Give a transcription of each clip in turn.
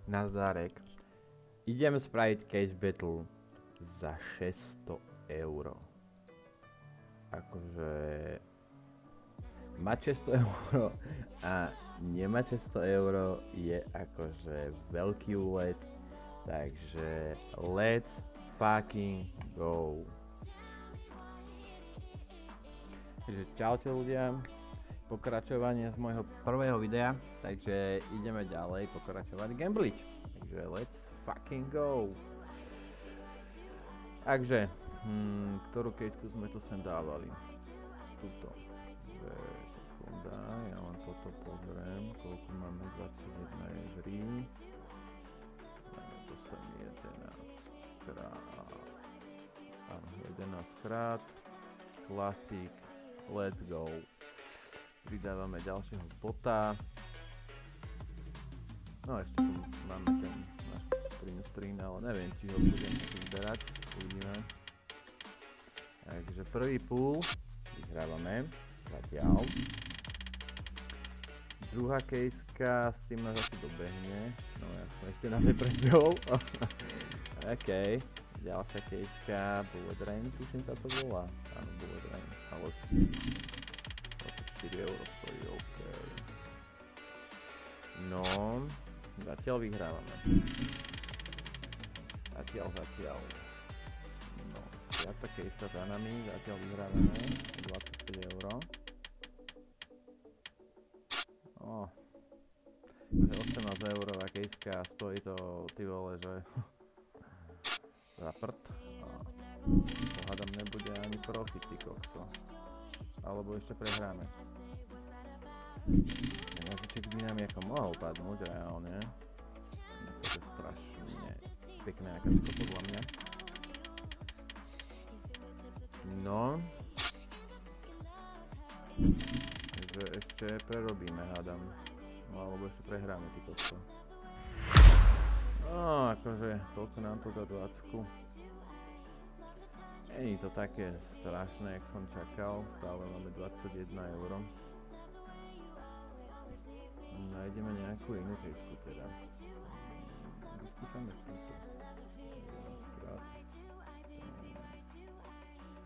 Nazdárek. Idem spraviť case battle za 600 €. Akože mať 600 € a nemať 600 € je akože veľký úlet. Takže let's fucking go. Takže čaute ľudia, pokračovanie z môjho prvého videa, takže ideme ďalej pokračovať Gamblit. Takže let's fucking go. Takže, ktorú kejsku sme tu sem dávali? Tuto. Sekunda, ja len toto pozriem, koľko máme 21 €. Máme to sem 11 krát. Klasik. Let's go. Vydávame ďalšieho bota. No ešte tu máme ten náš screen, ale neviem, či ho budem musieť zberať. Uvidíme. Takže prvý pool vyhrávame. Zatiaľ. Druhá kejska, s tým nás asi dobehne. No ja som ešte na neprebehol. OK. Ďalšia kejska, Bullet Rain, tuším sa to volá. Áno, Bullet Rain, ale 4 € stojí, OK. No, zatiaľ vyhrávame. Zatiaľ. No, 5. kejska za nami, zatiaľ vyhrávame 25 €. Oh. 18 € kejska, stojí to, ty vole, že za prd. Pohádam nebude ani profit, ty kokso. Alebo ešte prehráme. Nožiček by nám jako mohol padnúť reálne. To je strašne pekné akáčko podľa mňa. No. Takže ešte prerobíme, hádam. No alebo ešte prehráme, ty kokso. No, akože, koľko nám to dá 20. Není to také strašné, jak som čakal, stále máme 21 €. Nájdeme nejakú inú kejsku teda. Vyskúšame túto. 11 krát.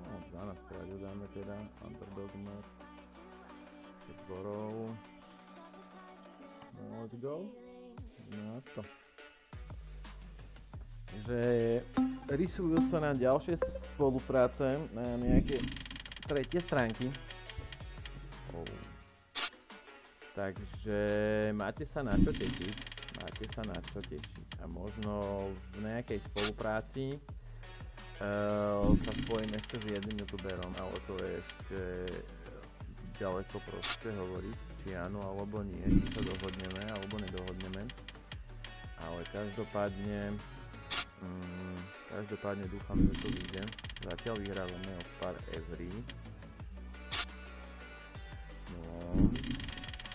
No, 12 krát ju dáme teda, Underdog Map. 5 borov. No, let's go. No to. Takže rysujú sa nám ďalšie spolupráce na nejaké tretie stránky. Takže máte sa na čo tešiť. A možno v nejakej spolupráci sa spojím ešte s jedným youtuberom, ale to je ešte ďaleko proste hovoriť, či áno alebo nie, či sa dohodneme alebo nedohodneme. Ale každopádne dúfam, že to vyjde. Zatiaľ vyhrávame o pár eurí. No,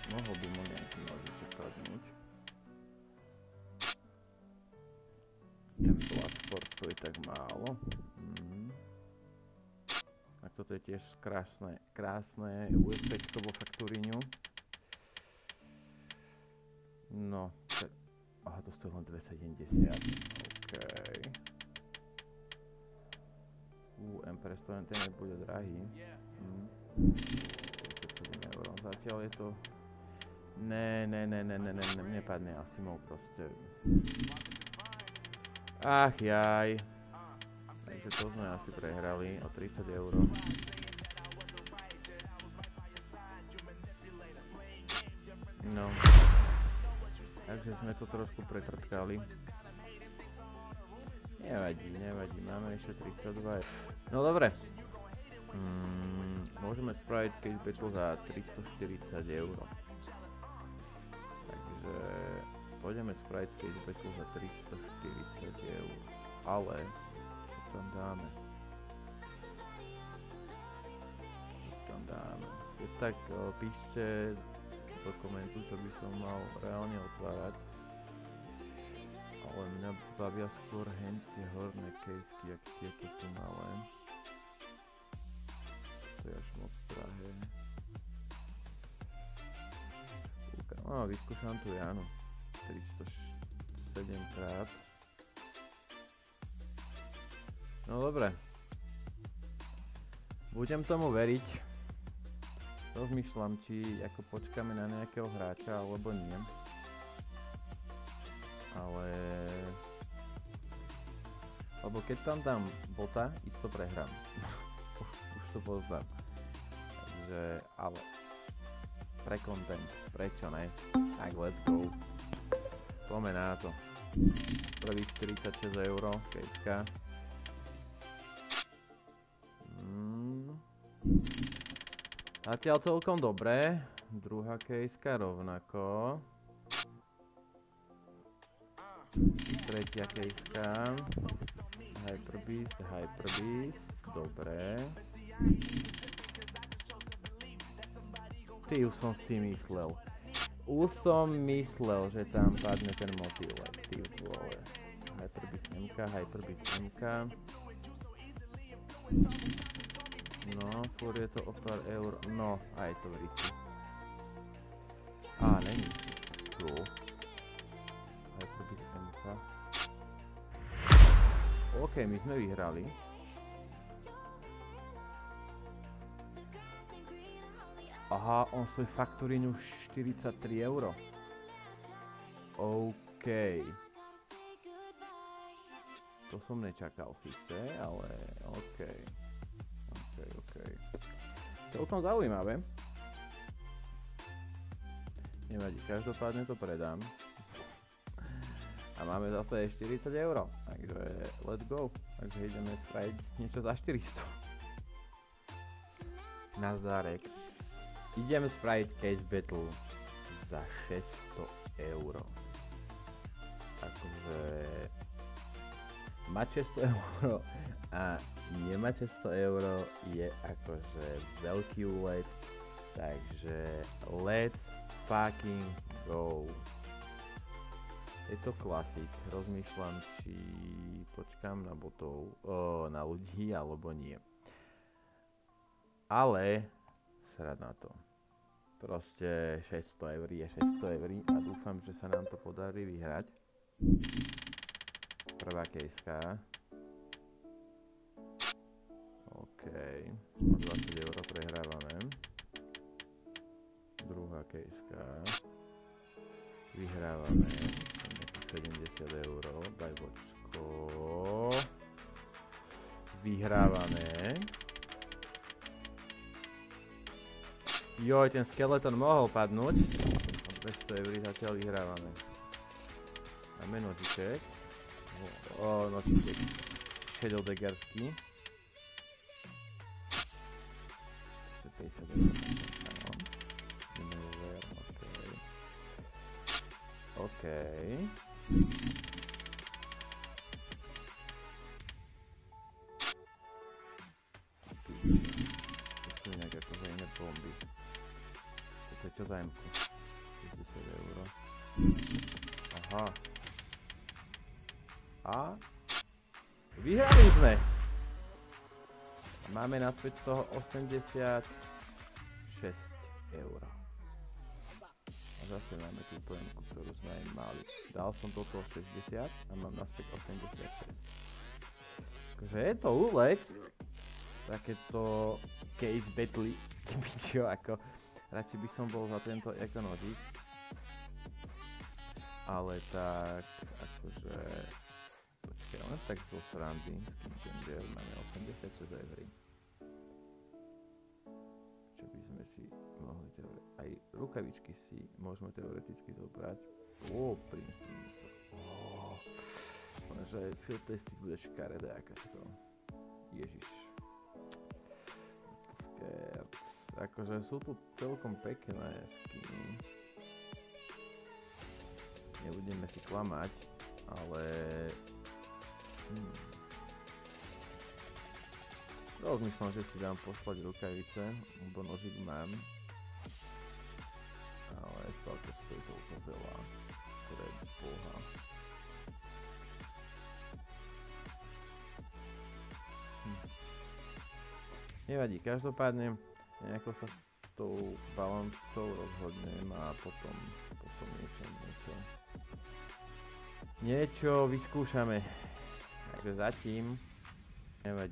mohol by mu nejaký nožiček padnúť. Ten Bloodsport stojí tak málo. A toto je tiež krásne USPčko vo faktúriňu. No, aha, to stojí len 270. OK. Empress to ten nebude drahý. 7 €. Zatiaľ je to... nepadne asi mou proste. Ach jaj. Takže to sme asi prehrali o 30 €. No. Takže sme to trošku pretrtkali. Nevadí, máme ešte 32 €. No dobre. Môžeme spraviť case battle za 340 €. Takže pôjdeme spraviť case battle za 340 €. Ale čo tam dáme? Keď tak píšte do komentu, čo by som mal reálne otvárať. Ale mňa bavia skôr tie horné kejsky, jak tieto tu malé. To je až moc drahé. No, vyskúšam tu Janu. 370 7 krát. No dobre. Budem tomu veriť. Rozmýšľam, či ako počkáme na nejakého hráča, alebo nie. Ale... Lebo keď tam dám bota, isto prehrám. Už to poznám. Takže, ale... Pre content, prečo ne? Tak, let's go. Poďme na to. Prvých 46 €, kejska. Zatiaľ celkom dobré. Druhá kejska rovnako. Tretia kejska. Hyperbeast, Hyperbeast. Dobre. Ty, už som si myslel. Už som myslel, že tam padne ten motýlek. Ty vole. Hyperbeast MK, Hyperbeast MK. No, furt je to o pár eur. No, aj to vrici. Není. Tu. Hyperbeast MK. OK, my sme vyhrali. Aha, on stojí faktorínu 43 €. OK. To som nečakal síce, ale OK. OK. Celkom zaujímavé. Nevadí, každopádne to predám. A máme zase 40 €. Takže let's go. Takže ideme spraviť niečo za 400. Nazdárek. Idem spraviť case battle za 600 €. Takže... Mať 600 € a nemať 600 € je akože veľký úlet. Takže let's fucking go. Je to klasik. Rozmýšľam, či počkám na botov, na ľudí, alebo nie. Ale srad na to. Proste 600 € je 600 € a dúfam, že sa nám to podarí vyhrať. Prvá kejska. OK. 20 € prehrávame. Druhá kejska. Vyhrávame. 70 €. Daj bočko. Vyhrávame. Joj, ten skeleton mohol padnúť. 200 € zatiaľ vyhrávame. Máme nožiček. Nožiček šedodegarský. 50 €. OK. Tu inak akože iné bomby. Toto je čo za M-ku? 60 €. Aha. A vyhrali sme! Máme naspäť z toho 86 €. A zase máme túto M-ku, ktorú sme aj mali. Dal som do toho 60 a mám naspäť 86. Takže je to úlet. Takéto case battle, čo ako radšej by som bol za tento ako nožík. Ale tak akože počkaj, len tak zo srandy Skin Changer máme 86 €. Čo by sme si mohli teoreticky, aj rukavičky si môžeme teoreticky zobrať. Lenže field testy bude škaredé akážko. Ježiš. Akože sú tu celkom pekné skiny. Nebudeme si klamať, ale... Rozmýšľam, že si dám poslať rukavice, lebo nožík mám. Ale stále to stojí toľko veľa, ktoré je boha. Nevadí, každopádne nejako sa s tou balancou rozhodnem a potom niečo niečo vyskúšame. Takže zatím nevadí.